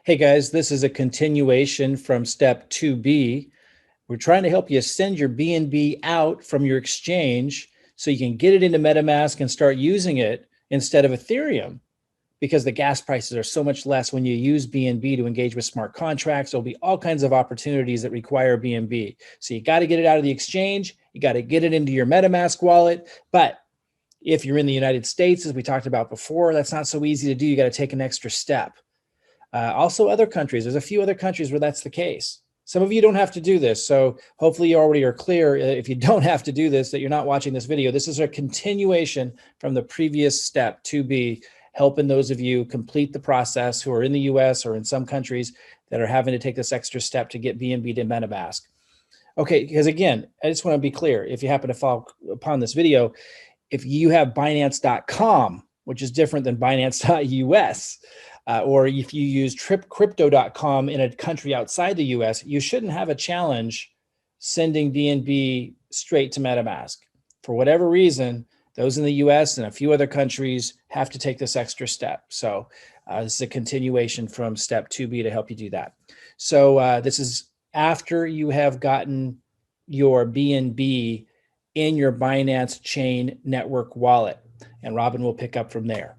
Hey guys, this is a continuation from step 2B. We're trying to help you send your BNB out from your exchange so you can get it into MetaMask and start using it instead of Ethereum, because the gas prices are so much less when you use BNB to engage with smart contracts. There'll be all kinds of opportunities that require BNB. So you got to get it out of the exchange. You got to get it into your MetaMask wallet. But if you're in the United States, as we talked about before, that's not so easy to do. You got to take an extra step. Also other countries, there's a few other countries where that's the case. Some of you don't have to do this. So hopefully you already are clear, if you don't have to do this, that you're not watching this video. This is a continuation from the previous step 2B, helping those of you complete the process who are in the US or in some countries that are having to take this extra step to get BNB to MetaMask. Okay, because again, I just want to be clear, if you happen to fall upon this video, if you have Binance.com, which is different than Binance.us, or if you use crypto.com in a country outside the US, you shouldn't have a challenge sending BNB straight to MetaMask. For whatever reason, those in the US and a few other countries have to take this extra step. So this is a continuation from step 2B to help you do that. So this is after you have gotten your BNB in your Binance Chain Network Wallet. And Robin will pick up from there.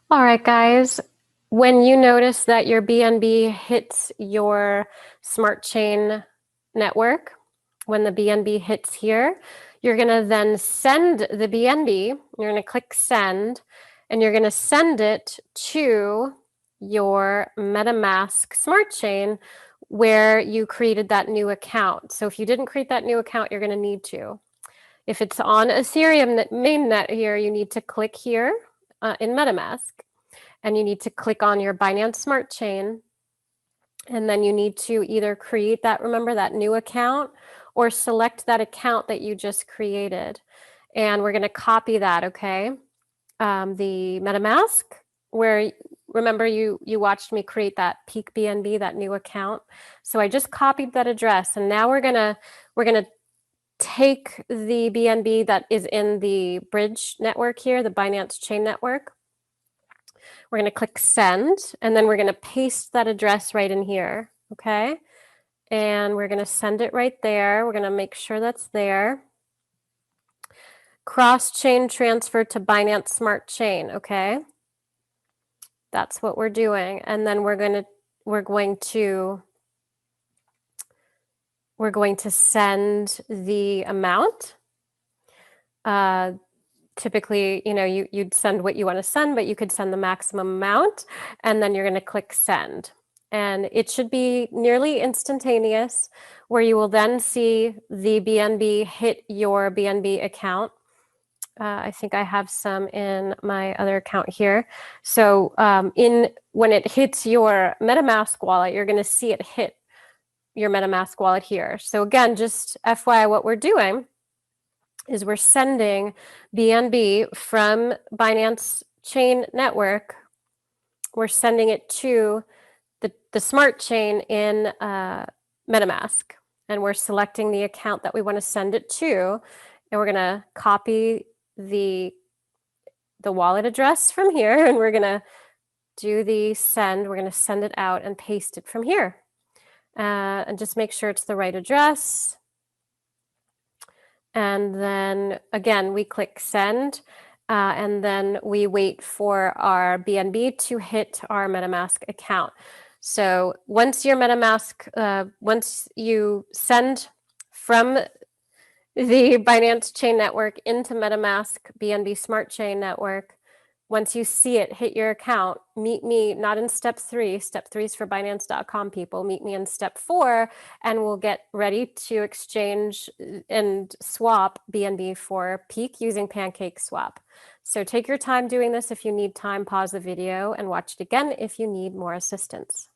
All right, guys, when you notice that your BNB hits your smart chain network, when the BNB hits here, you're going to then send the BNB. You're going to click send, and you're going to send it to your MetaMask smart chain where you created that new account. So if you didn't create that new account, you're going to need to. If it's on Ethereum mainnet here, you need to click here in MetaMask, and you need to click on your Binance Smart Chain, and then you need to either create that, remember, that new account, or select that account that you just created. And we're going to copy that, okay? The MetaMask, where, remember, you watched me create that Peak BNB, that new account. So I just copied that address, and now we're gonna take the BNB that is in the bridge network here, the Binance Chain Network. We're going to click send, and then we're going to paste that address right in here, okay? And we're going to send it right there. We're going to make sure that's there. Cross-chain transfer to Binance Smart Chain, okay? That's what we're doing. And then we're going to send the amount. Typically, you know, you'd send what you want to send, but you could send the maximum amount, and then you're going to click send. And it should be nearly instantaneous, where you will then see the BNB hit your BNB account. I think I have some in my other account here. So when it hits your MetaMask wallet, you're going to see it hit your MetaMask wallet here. So again, just FYI, what we're doing is we're sending BNB from Binance Chain Network. We're sending it to the smart chain in MetaMask, and we're selecting the account that we want to send it to, and we're going to copy the wallet address from here, and we're going to do the send. We're going to send it out and paste it from here, and just make sure it's the right address. And then again, we click send, and then we wait for our BNB to hit our MetaMask account. So once your MetaMask, once you send from the Binance Chain Network into MetaMask BNB Smart Chain Network, once you see it hit your account, meet me, not in step 3. Step 3 is for Binance.com people. Meet me in step 4, and we'll get ready to exchange and swap BNB for Peak using Pancake Swap. So take your time doing this. If you need time, pause the video and watch it again if you need more assistance.